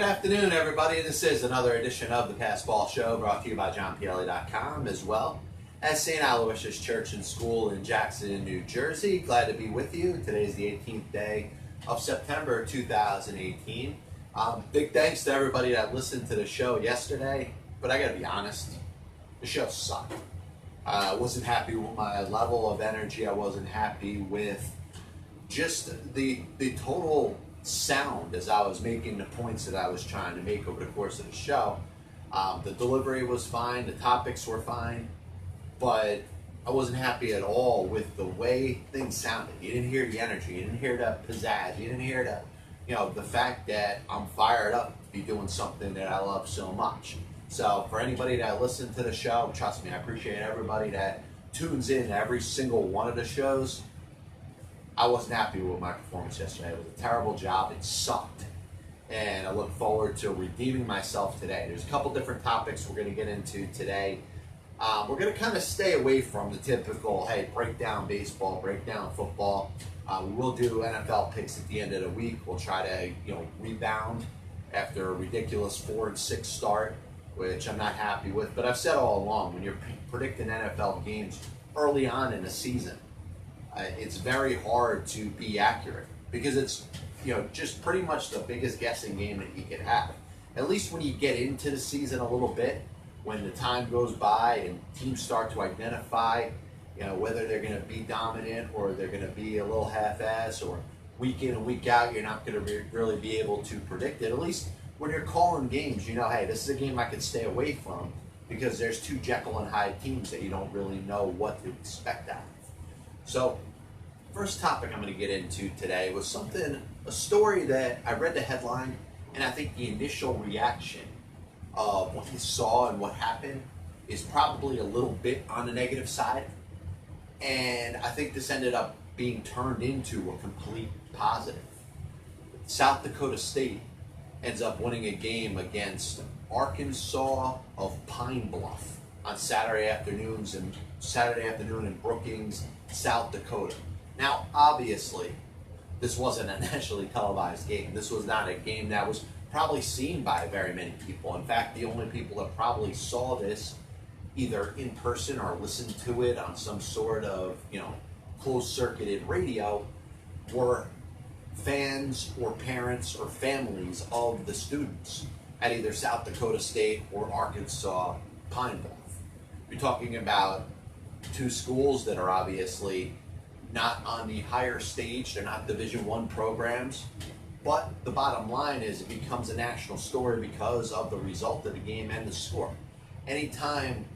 Good afternoon, everybody. This is another edition of the Pass Ball Show, brought to you by JohnPielli.com, as well as St. Aloysius Church and School in Jackson, New Jersey. Glad to be with you. Today is the 18th day of September 2018. Big thanks to everybody that listened to the show yesterday, but I gotta be honest, the show sucked. I wasn't happy with my level of energy. I wasn't happy with just the total sound as I was making the points that I was trying to make over the course of the show. The delivery was fine, the topics were fine, but I wasn't happy at all with the way things sounded. You didn't hear the energy, you didn't hear the pizzazz, you didn't hear the fact that I'm fired up to be doing something that I love so much. So for anybody that listened to the show, trust me, I appreciate everybody that tunes in every single one of the shows. I wasn't happy with my performance yesterday. It was a terrible job. It sucked. And I look forward to redeeming myself today. There's a couple different topics we're going to get into today. We're going to kind of stay away from the typical, hey, break down baseball, break down football. We will do NFL picks at the end of the week. We'll try to, rebound after a ridiculous 4-6 start, which I'm not happy with. But I've said all along, when you're predicting NFL games early on in the season, it's very hard to be accurate because it's, just pretty much the biggest guessing game that you can have. At least when you get into the season a little bit, when the time goes by and teams start to identify, whether they're going to be dominant or they're going to be a little half-ass, or week in and week out, you're not going to really be able to predict it. At least when you're calling games, hey, this is a game I can stay away from because there's two Jekyll and Hyde teams that you don't really know what to expect out of. So, first topic I'm going to get into today was a story that I read the headline, and I think the initial reaction of what you saw and what happened is probably a little bit on the negative side. And I think this ended up being turned into a complete positive. South Dakota State ends up winning a game against Arkansas of Pine Bluff on Saturday afternoon in Brookings, South Dakota. Now, obviously, this wasn't a nationally televised game. This was not a game that was probably seen by very many people. In fact, the only people that probably saw this either in person or listened to it on some sort of, closed-circuited radio were fans or parents or families of the students at either South Dakota State or Arkansas Pine Bluff. You're talking about two schools that are obviously not on the higher stage. They're not Division I programs. But the bottom line is it becomes a national story because of the result of the game and the score. Anytime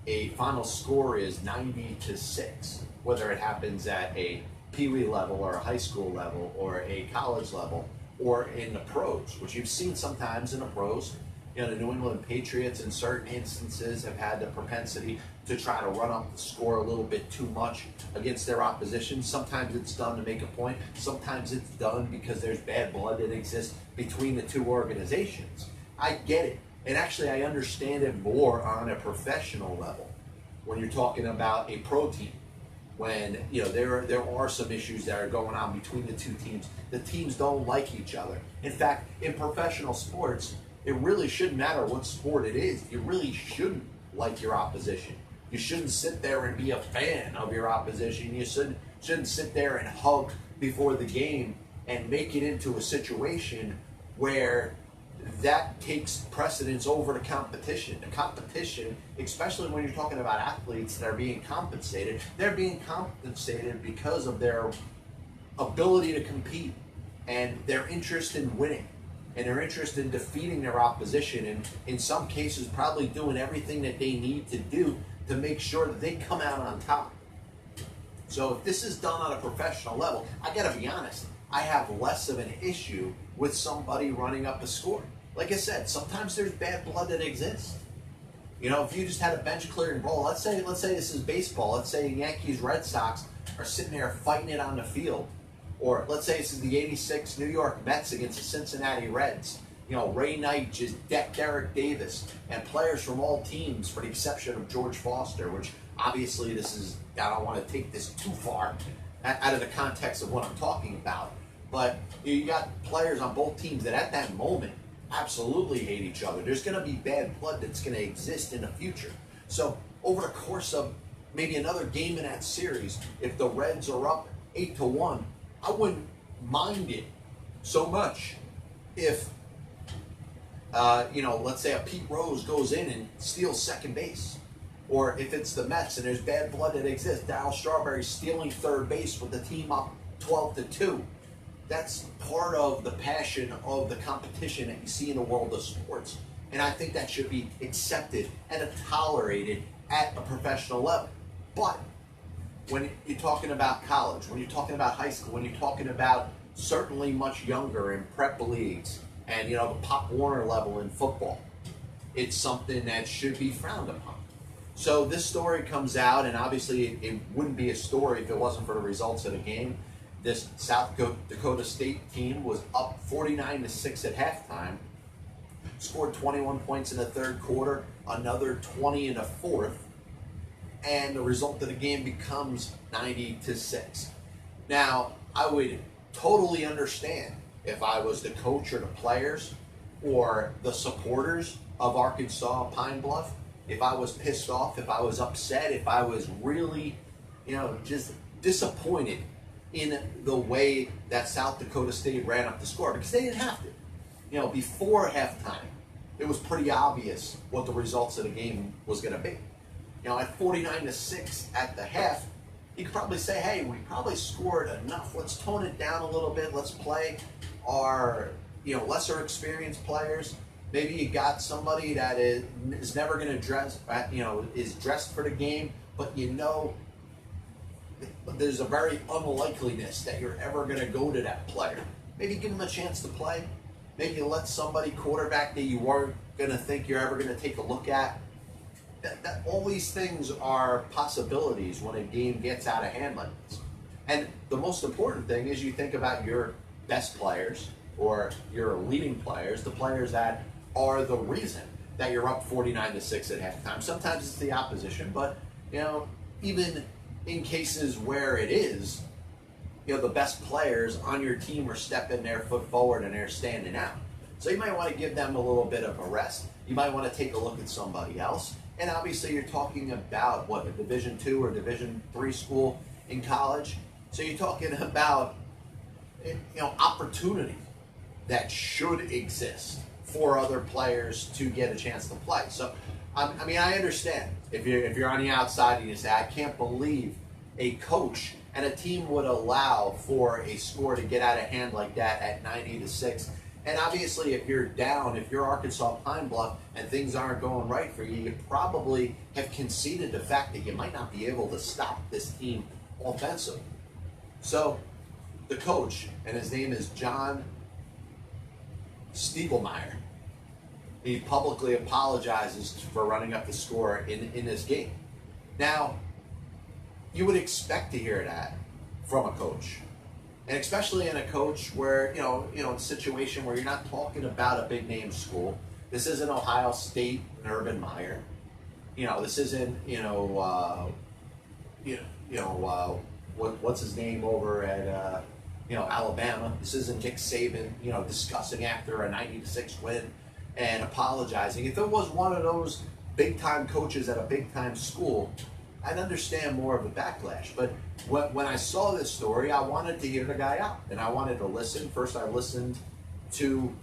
a final score is 90-6, whether it happens at a Pielli level or a high school level or a college level or in the pros, which you've seen sometimes in the pros, the New England Patriots in certain instances have had the propensity to try to run up the score a little bit too much against their opposition. Sometimes it's done to make a point. Sometimes it's done because there's bad blood that exists between the two organizations. I get it. And actually, I understand it more on a professional level when you're talking about a pro team. When, there are some issues that are going on between the two teams. The teams don't like each other. In fact, in professional sports, it really shouldn't matter what sport it is. You really shouldn't like your opposition. You shouldn't sit there and be a fan of your opposition. You shouldn't sit there and hug before the game and make it into a situation where that takes precedence over the competition. The competition, especially when you're talking about athletes that are being compensated, they're being compensated because of their ability to compete and their interest in winning. And their interest in defeating their opposition, and in some cases probably doing everything that they need to do to make sure that they come out on top. So if this is done on a professional level, I gotta be honest, I have less of an issue with somebody running up a score. Like I said, sometimes there's bad blood that exists. If you just had a bench clearing brawl, let's say this is baseball, let's say Yankees, Red Sox are sitting there fighting it on the field. Or let's say this is the 86 New York Mets against the Cincinnati Reds. Ray Knight just decked Derek Davis and players from all teams, for the exception of George Foster, which obviously I don't want to take this too far out of the context of what I'm talking about. But you got players on both teams that at that moment absolutely hate each other. There's going to be bad blood that's going to exist in the future. So over the course of maybe another game in that series, if the Reds are up 8-1, I wouldn't mind it so much if, let's say a Pete Rose goes in and steals second base. Or if it's the Mets and there's bad blood that exists, Darryl Strawberry stealing third base with the team up 12-2. That's part of the passion of the competition that you see in the world of sports. And I think that should be accepted and tolerated at a professional level. But when you're talking about college, when you're talking about high school, when you're talking about certainly much younger in prep leagues and, the Pop Warner level in football, it's something that should be frowned upon. So this story comes out, and obviously it wouldn't be a story if it wasn't for the results of the game. This South Dakota State team was up 49-6 at halftime, scored 21 points in the third quarter, another 20 in the fourth, and the result of the game becomes 90-6. Now, I would totally understand if I was the coach or the players or the supporters of Arkansas Pine Bluff, if I was pissed off, if I was upset, if I was really, just disappointed in the way that South Dakota State ran up the score, because they didn't have to. Before halftime, it was pretty obvious what the results of the game was going to be. At 49-6 at the half, you could probably say, hey, we probably scored enough. Let's tone it down a little bit. Let's play our, lesser experienced players. Maybe you got somebody that is never going to dress, is dressed for the game, but there's a very unlikeliness that you're ever going to go to that player. Maybe give them a chance to play. Maybe you let somebody quarterback that you weren't going to think you're ever going to take a look at. All these things are possibilities when a game gets out of hand like this. And the most important thing is you think about your best players or your leading players, the players that are the reason that you're up 49-6 at halftime. Sometimes it's the opposition, but even in cases where it is, the best players on your team are stepping their foot forward and they're standing out. So you might want to give them a little bit of a rest. You might want to take a look at somebody else. And obviously you're talking about, a Division II or Division III school in college. So you're talking about, opportunity that should exist for other players to get a chance to play. So, I understand if you're on the outside and you say, I can't believe a coach and a team would allow for a score to get out of hand like that at 90-6. And obviously, if you're down, if you're Arkansas Pine Bluff and things aren't going right for you, you probably have conceded the fact that you might not be able to stop this team offensively. So, the coach, and his name is John Stiegelmeier, he publicly apologizes for running up the score in this game. Now, you would expect to hear that from a coach. And especially in a coach where, in a situation where you're not talking about a big name school. This isn't Ohio State and Urban Meyer. This isn't, what's his name over at, Alabama. This isn't Nick Saban, discussing after a 90-6 win and apologizing. If it was one of those big-time coaches at a big-time school, I'd understand more of the backlash. But when I saw this story, I wanted to hear the guy out. And I wanted to listen. First, I listened to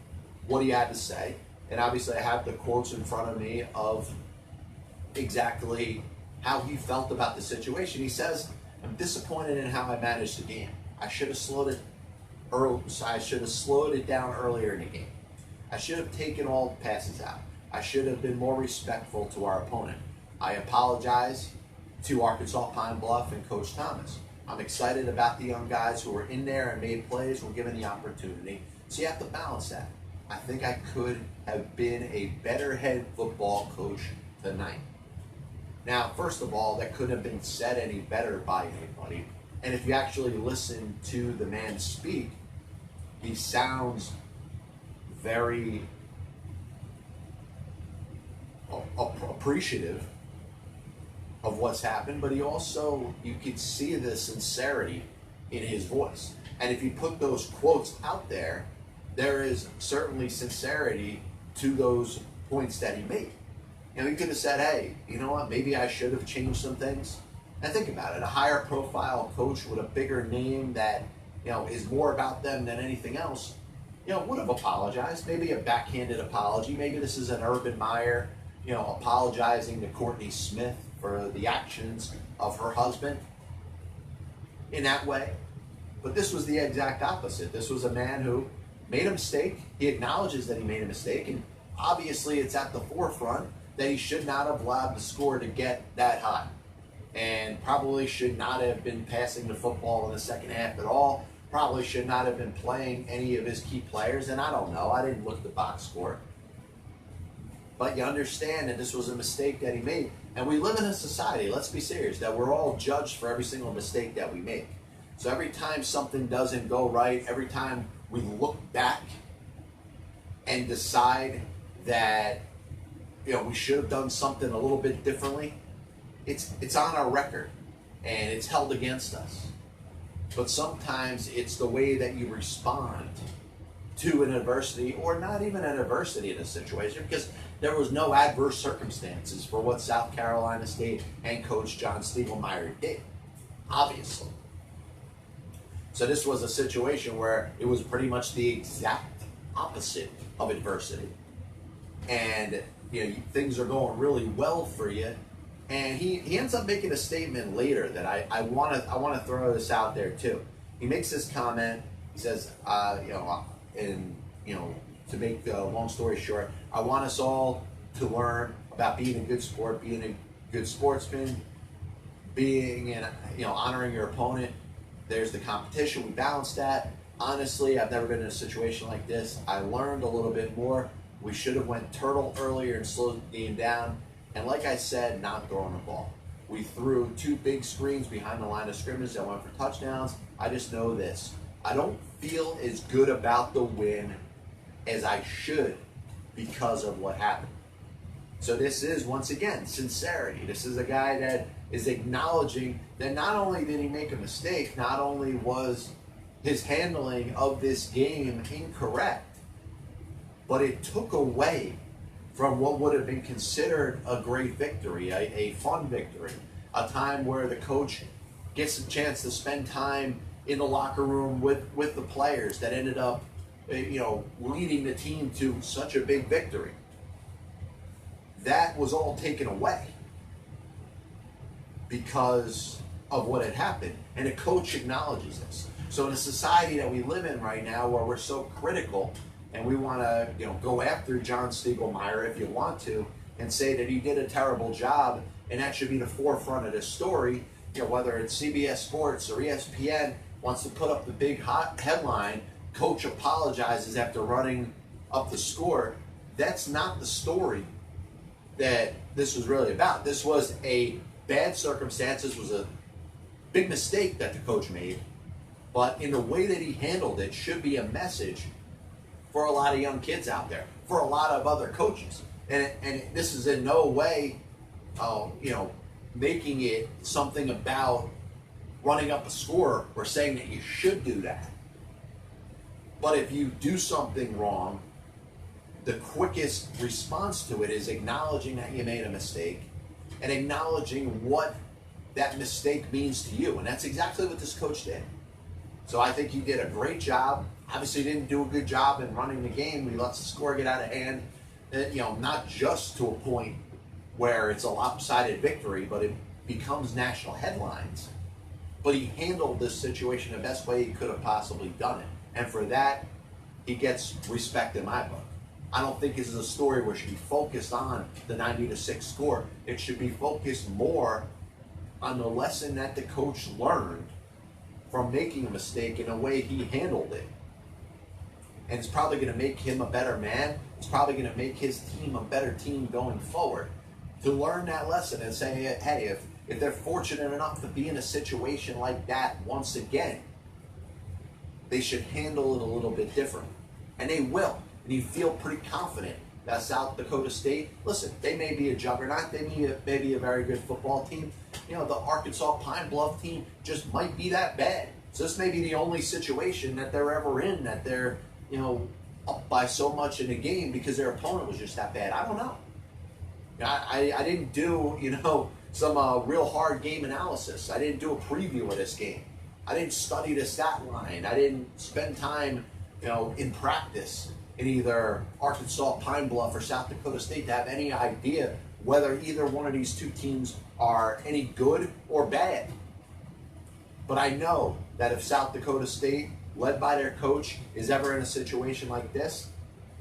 what he had to say. And obviously, I have the quotes in front of me of exactly how he felt about the situation. He says, I'm disappointed in how I managed the game. I should have slowed it down earlier in the game. I should have taken all the passes out. I should have been more respectful to our opponent. I apologize to Arkansas Pine Bluff and Coach Thomas. I'm excited about the young guys who were in there and made plays, were given the opportunity. So you have to balance that. I think I could have been a better head football coach tonight. Now, first of all, that couldn't have been said any better by anybody. And if you actually listen to the man speak, he sounds very appreciative of what's happened, but you could see the sincerity in his voice. And if you put those quotes out there, there is certainly sincerity to those points that he made. You know, he could have said, hey, you know what, maybe I should have changed some things. And think about it, a higher profile coach with a bigger name that, you know, is more about them than anything else, you know, would have apologized. Maybe a backhanded apology. Maybe this is an Urban Meyer, you know, apologizing to Courtney Smith for the actions of her husband in that way. But this was the exact opposite. This was a man who made a mistake. He acknowledges that he made a mistake, and obviously it's at the forefront that he should not have allowed the score to get that high, and probably should not have been passing the football in the second half at all. Probably should not have been playing any of his key players, and I don't know. I didn't look at the box score. But you understand that this was a mistake that he made. And we live in a society, let's be serious, that we're all judged for every single mistake that we make. So every time something doesn't go right, every time we look back and decide that, you know, we should have done something a little bit differently, it's on our record and it's held against us. But sometimes it's the way that you respond to an adversity, or not even an adversity in a situation, because there was no adverse circumstances for what South Carolina State and Coach John Stiegelmeier did, obviously. So this was a situation where it was pretty much the exact opposite of adversity. And, you know, things are going really well for you. And he ends up making a statement later that I want to throw this out there too. He makes this comment. He says, to make the long story short, I want us all to learn about being a good sport, being a good sportsman, being and honoring your opponent. There's the competition. We balance that. Honestly, I've never been in a situation like this. I learned a little bit more. We should have went turtle earlier and slowed the game down. And like I said, not throwing the ball. We threw 2 big screens behind the line of scrimmage that went for touchdowns. I just know this. I don't feel as good about the win as I should because of what happened. So this is, once again, sincerity. This is a guy that is acknowledging that not only did he make a mistake, not only was his handling of this game incorrect, but it took away from what would have been considered a great victory, a fun victory, a time where the coach gets a chance to spend time in the locker room with the players that ended up, leading the team to such a big victory. That was all taken away because of what had happened, and the coach acknowledges this. So in a society that we live in right now, where we're so critical, and we want to, go after John Stiegelmeier if you want to, and say that he did a terrible job, and that should be the forefront of the story. Whether it's CBS Sports or ESPN wants to put up the big hot headline, coach apologizes after running up the score. That's not the story that this was really about. This was a bad circumstance. This was a big mistake that the coach made, but in the way that he handled it should be a message for a lot of young kids out there, for a lot of other coaches. And this is in no way, making it something about running up a score or saying that you should do that. But if you do something wrong, the quickest response to it is acknowledging that you made a mistake and acknowledging what that mistake means to you. And that's exactly what this coach did. So I think he did a great job. Obviously didn't do a good job in running the game. He lets the score get out of hand, not just to a point where it's a lopsided victory, but it becomes national headlines. But he handled this situation the best way he could have possibly done it. And for that, he gets respect in my book. I don't think this is a story where it should be focused on the 90-6 score. It should be focused more on the lesson that the coach learned from making a mistake in the way he handled it. And it's probably going to make him a better man. It's probably going to make his team a better team going forward. To learn that lesson and say, hey, if they're fortunate enough to be in a situation like that once again, they should handle it a little bit different. And they will. And you feel pretty confident that South Dakota State, listen, they may be a juggernaut. They may be a very good football team. The Arkansas Pine Bluff team just might be that bad. So this may be the only situation that they're ever in that they're, up by so much in a game because their opponent was just that bad? I don't know. I didn't do, some real hard game analysis. I didn't do a preview of this game. I didn't study the stat line. I didn't spend time, in practice in either Arkansas, Pine Bluff, or South Dakota State to have any idea whether either one of these two teams are any good or bad. But I know that if South Dakota State, led by their coach, is ever in a situation like this,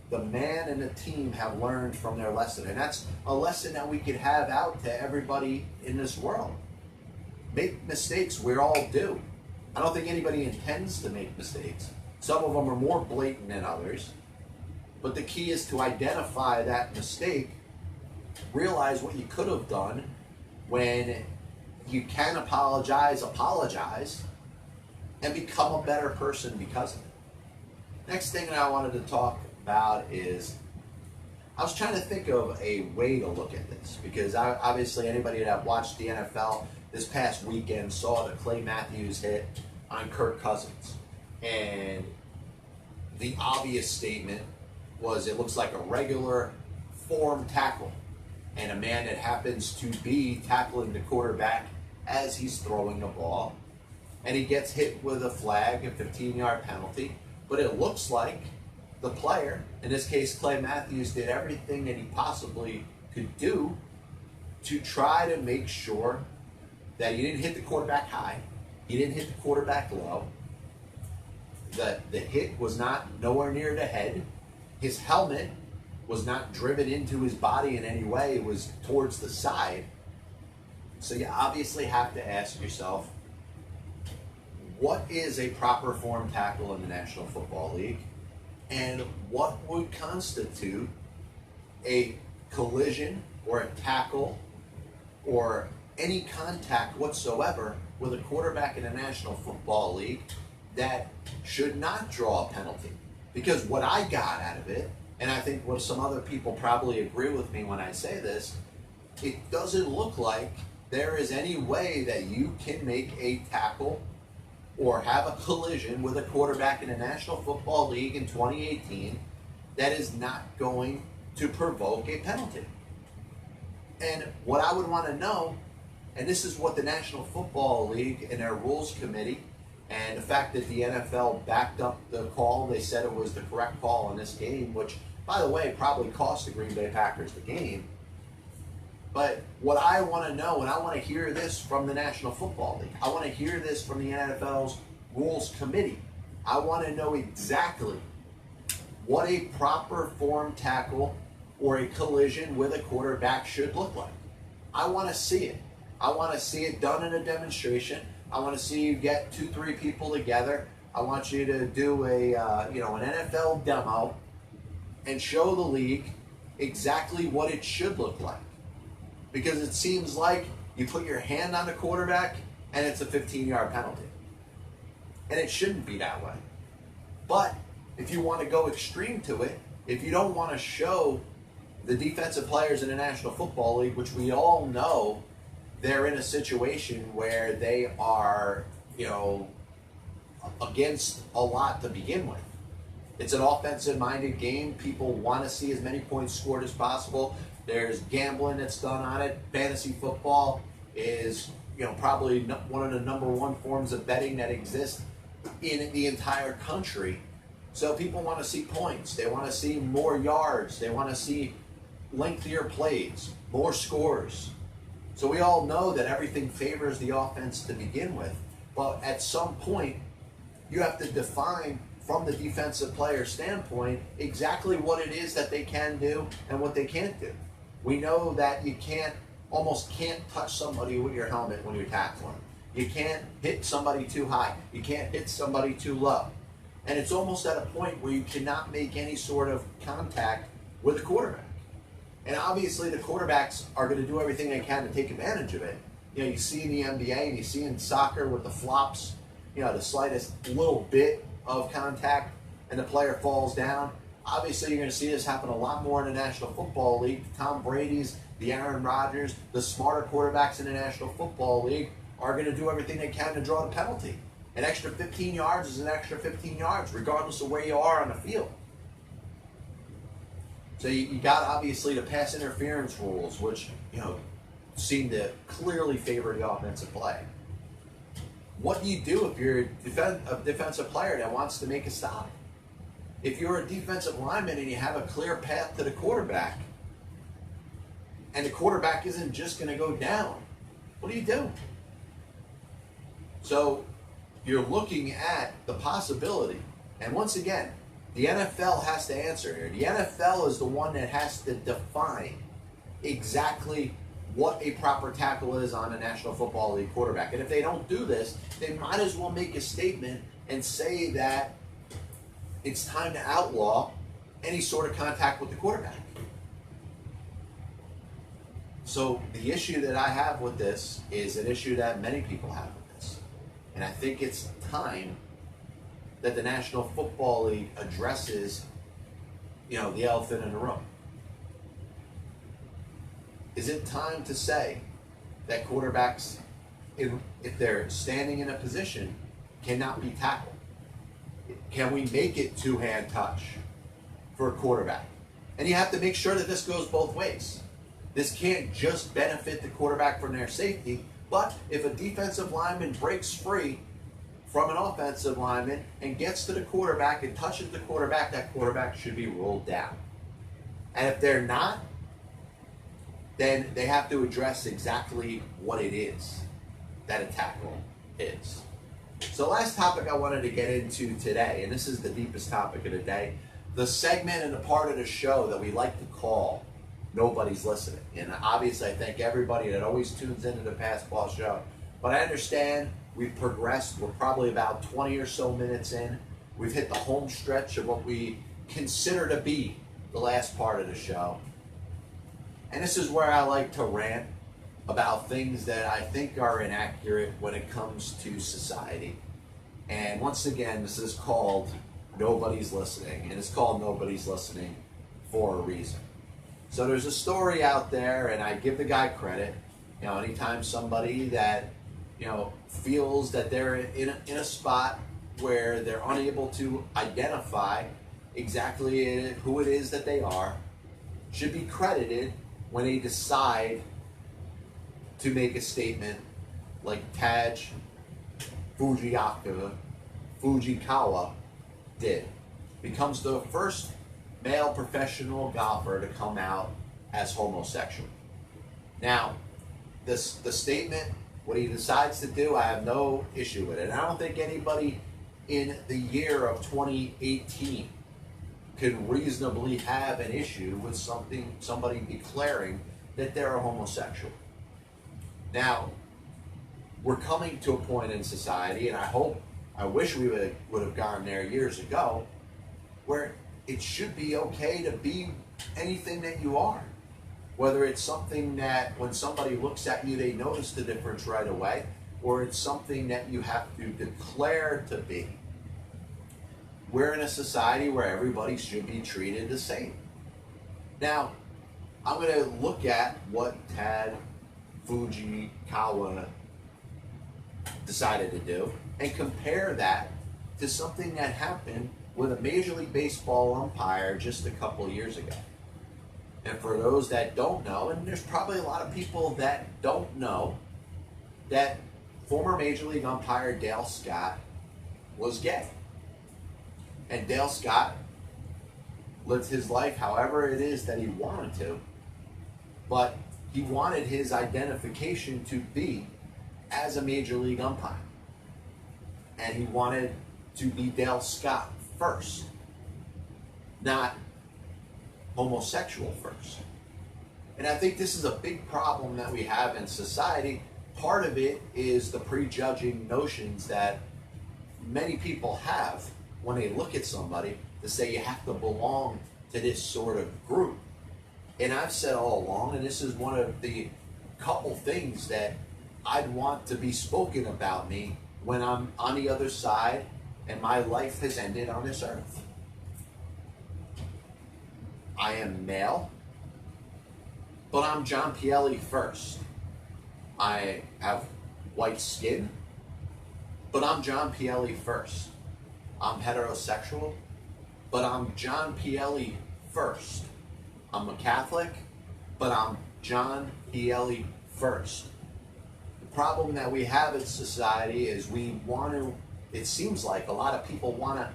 the man and the team have learned from their lesson. And that's a lesson that we could have out to everybody in this world. Make mistakes, we all do. I don't think anybody intends to make mistakes. Some of them are more blatant than others. But the key is to identify that mistake, realize what you could have done. When you can apologize, and become a better person because of it. Next thing that I wanted to talk about is, I was trying to think of a way to look at this, because obviously anybody that watched the NFL this past weekend saw the Clay Matthews hit on Kirk Cousins. And the obvious statement was it looks like a regular form tackle, and a man that happens to be tackling the quarterback as he's throwing the ball, and he gets hit with a flag, a 15-yard penalty. But it looks like the player, in this case Clay Matthews, did everything that he possibly could do to try to make sure that he didn't hit the quarterback high, he didn't hit the quarterback low, that the hit was not nowhere near the head, his helmet was not driven into his body in any way, it was towards the side. So you obviously have to ask yourself, what is a proper form tackle in the National Football League? And what would constitute a collision or a tackle or any contact whatsoever with a quarterback in the National Football League that should not draw a penalty? Because what I got out of it, and I think what some other people probably agree with me when I say this, it doesn't look like there is any way that you can make a tackle or have a collision with a quarterback in the National Football League in 2018 that is not going to provoke a penalty. And what I would want to know, and this is what the National Football League and their rules committee, and the fact that the NFL backed up the call, they said it was the correct call in this game, which, by the way, probably cost the Green Bay Packers the game. But what I want to know, and I want to hear this from the National Football League, I want to hear this from the NFL's Rules Committee. I want to know exactly what a proper form tackle or a collision with a quarterback should look like. I want to see it. I want to see it done in a demonstration. I want to see you get 2-3 people together. I want you to do an NFL demo and show the league exactly what it should look like. Because it seems like you put your hand on the quarterback and it's a 15-yard penalty. And it shouldn't be that way. But if you want to go extreme to it, if you don't want to show the defensive players in the National Football League, which we all know they're in a situation where they are, against a lot to begin with. It's an offensive-minded game. People want to see as many points scored as possible. There's gambling that's done on it. Fantasy football is, probably one of the number one forms of betting that exists in the entire country. So people want to see points. They want to see more yards. They want to see lengthier plays, more scores. So we all know that everything favors the offense to begin with. But at some point, you have to define from the defensive player standpoint exactly what it is that they can do and what they can't do. We know that you almost can't touch somebody with your helmet when you're tackling. You can't hit somebody too high. You can't hit somebody too low. And it's almost at a point where you cannot make any sort of contact with the quarterback. And obviously the quarterbacks are going to do everything they can to take advantage of it. You see in the NBA and you see in soccer with the flops, the slightest little bit of contact and the player falls down. Obviously you're going to see this happen a lot more in the National Football League. The Tom Brady's, the Aaron Rodgers, the smarter quarterbacks in the National Football League are going to do everything they can to draw the penalty. An extra 15 yards is an extra 15 yards, regardless of where you are on the field. So you got obviously the pass interference rules, which seem to clearly favor the offensive play. What do you do if you're a defensive player that wants to make a stop? If you're a defensive lineman and you have a clear path to the quarterback, and the quarterback isn't just going to go down, what do you do? So you're looking at the possibility, and once again, the NFL has to answer here. The NFL is the one that has to define exactly what a proper tackle is on a National Football League quarterback. And if they don't do this, they might as well make a statement and say that it's time to outlaw any sort of contact with the quarterback. So the issue that I have with this is an issue that many people have with this. And I think it's time that the National Football League addresses, the elephant in the room. Is it time to say that quarterbacks, if they're standing in a position, cannot be tackled? Can we make it two-hand touch for a quarterback? And you have to make sure that this goes both ways. This can't just benefit the quarterback from their safety, but if a defensive lineman breaks free from an offensive lineman and gets to the quarterback and touches the quarterback, that quarterback should be ruled down. And if they're not, then they have to address exactly what it is that a tackle is. So last topic I wanted to get into today, and this is the deepest topic of the day, the segment and the part of the show that we like to call Nobody's Listening. And obviously I thank everybody that always tunes into the Pass Ball Show. But I understand we've progressed. We're probably about 20 or so minutes in. We've hit the home stretch of what we consider to be the last part of the show. And this is where I like to rant about things that I think are inaccurate when it comes to society. And once again, this is called Nobody's Listening. And it's called Nobody's Listening for a reason. So there's a story out there, and I give the guy credit. Anytime somebody that, feels that they're in a spot where they're unable to identify exactly who it is that they are, should be credited when they decide to make a statement like Taj Fujikawa did. Becomes the first male professional golfer to come out as homosexual. Now, the statement, what he decides to do, I have no issue with it. And I don't think anybody in the year of 2018 could reasonably have an issue with somebody declaring that they're a homosexual. Now, we're coming to a point in society, and I wish we would have gone there years ago, where it should be okay to be anything that you are. Whether it's something that when somebody looks at you, they notice the difference right away, or it's something that you have to declare to be. We're in a society where everybody should be treated the same. Now, I'm going to look at what Tad Fujikawa decided to do and compare that to something that happened with a Major League Baseball umpire just a couple of years ago. And for those that don't know, and there's probably a lot of people that don't know, that former Major League umpire Dale Scott was gay. And Dale Scott lived his life however it is that he wanted to, but he wanted his identification to be as a Major League umpire. And he wanted to be Dale Scott first, not homosexual first. And I think this is a big problem that we have in society. Part of it is the prejudging notions that many people have when they look at somebody to say you have to belong to this sort of group. And I've said all along, and this is one of the couple things that I'd want to be spoken about me when I'm on the other side and my life has ended on this earth. I am male, but I'm John Pielli first. I have white skin, but I'm John Pielli first. I'm heterosexual, but I'm John Pielli first. I'm a Catholic, but I'm John Pielli first. The problem that we have in society is it seems like a lot of people want to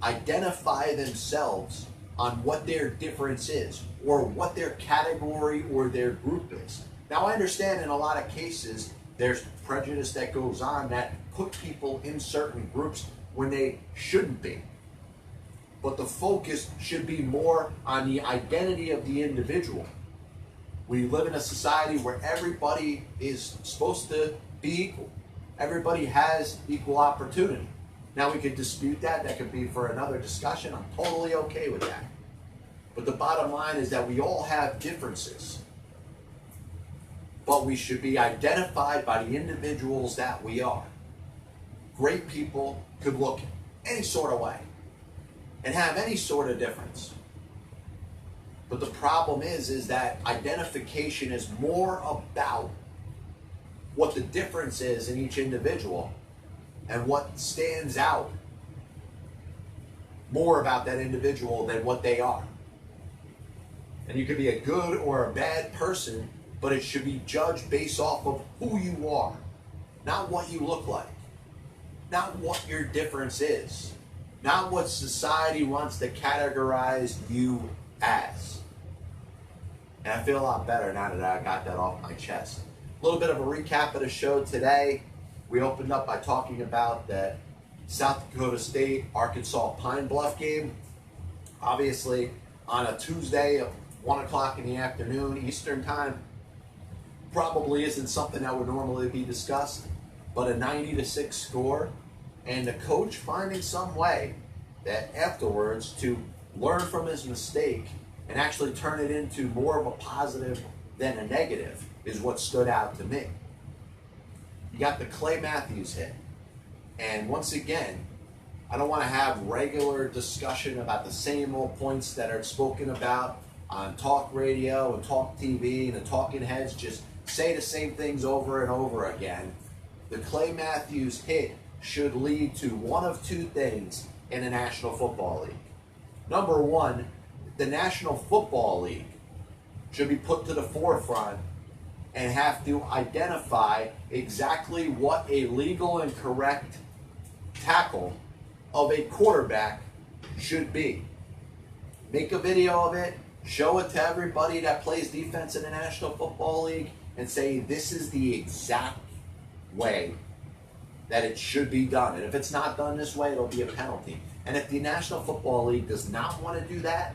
identify themselves on what their difference is or what their category or their group is. Now, I understand in a lot of cases there's prejudice that goes on that put people in certain groups when they shouldn't be. But the focus should be more on the identity of the individual. We live in a society where everybody is supposed to be equal. Everybody has equal opportunity. Now, we could dispute that. That could be for another discussion. I'm totally okay with that. But the bottom line is that we all have differences. But we should be identified by the individuals that we are. Great people could look any sort of way and have any sort of difference. But the problem is that identification is more about what the difference is in each individual and what stands out more about that individual than what they are. And you could be a good or a bad person, but it should be judged based off of who you are, not what you look like, not what your difference is, not what society wants to categorize you as. And I feel a lot better now that I got that off my chest. A little bit of a recap of the show today. We opened up by talking about the South Dakota State Arkansas Pine Bluff game. Obviously, on a Tuesday at 1 o'clock in the afternoon Eastern time, probably isn't something that would normally be discussed, but a 90-6 score, and the coach finding some way that afterwards to learn from his mistake and actually turn it into more of a positive than a negative is what stood out to me. You got the Clay Matthews hit, and once again, I don't want to have regular discussion about the same old points that are spoken about on talk radio and talk TV, and the talking heads just say the same things over and over again. The Clay Matthews hit should lead to one of two things in the National Football League. Number one, the National Football League should be put to the forefront and have to identify exactly what a legal and correct tackle of a quarterback should be. Make a video of it, show it to everybody that plays defense in the National Football League, and say this is the exact way that it should be done. And if it's not done this way, it'll be a penalty. And if the National Football League does not want to do that,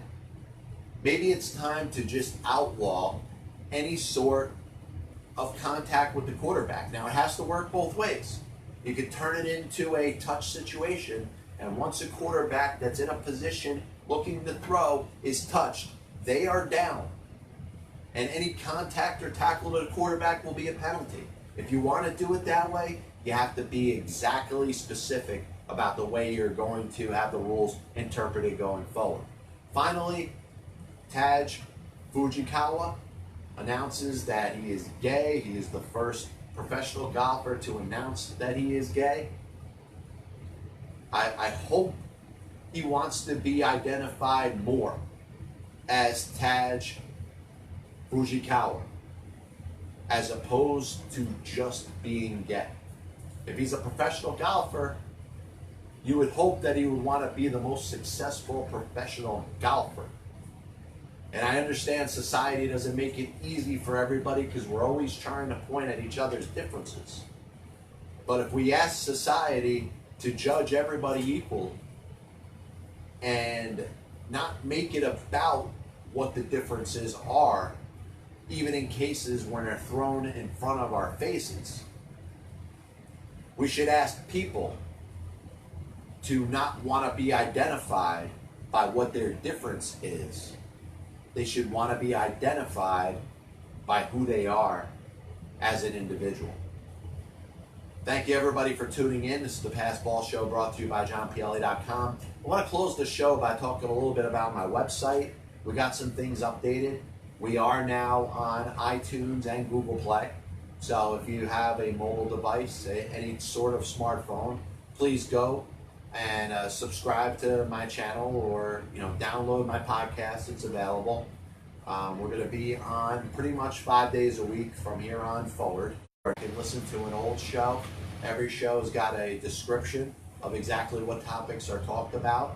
maybe it's time to just outlaw any sort of contact with the quarterback. Now, it has to work both ways. You could turn it into a touch situation, and once a quarterback that's in a position looking to throw is touched, they are down. And any contact or tackle to the quarterback will be a penalty. If you want to do it that way, you have to be exactly specific about the way you're going to have the rules interpreted going forward. Finally, Taj Fujikawa announces that he is gay. He is the first professional golfer to announce that he is gay. I hope he wants to be identified more as Taj Fujikawa, as opposed to just being gay. If he's a professional golfer, you would hope that he would want to be the most successful professional golfer. And I understand society doesn't make it easy for everybody because we're always trying to point at each other's differences. But if we ask society to judge everybody equally and not make it about what the differences are, even in cases when they're thrown in front of our faces, we should ask people to not want to be identified by what their difference is. They should want to be identified by who they are as an individual. Thank you, everybody, for tuning in. This is the Pass Ball Show, brought to you by johnpielli.com. I want to close the show by talking a little bit about my website. We got some things updated. We are now on iTunes and Google Play. So if you have a mobile device, any sort of smartphone, please go and subscribe to my channel, or download my podcast. It's available. We're going to be on pretty much 5 days a week from here on forward. You can listen to an old show. Every show's got a description of exactly what topics are talked about.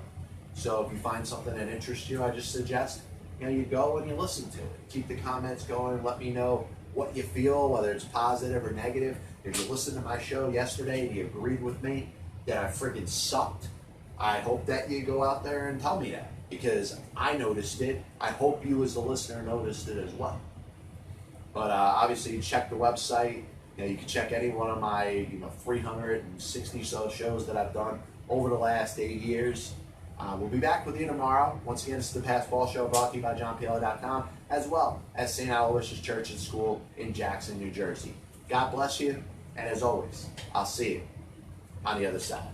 So if you find something that interests you, I just suggest you go and you listen to it. Keep the comments going. Let me know what you feel, whether it's positive or negative. If you listened to my show yesterday and you agreed with me that I freaking sucked, I hope that you go out there and tell me that, because I noticed it. I hope you as the listener noticed it as well. But obviously check the website. You can check any one of my 360 so shows that I've done over the last 8 years. We'll be back with you tomorrow. Once again, it's the Pass Ball Show, brought to you by Pielli.com, as well as St. Aloysius Church and School in Jackson, New Jersey. God bless you, and as always, I'll see you on the other side.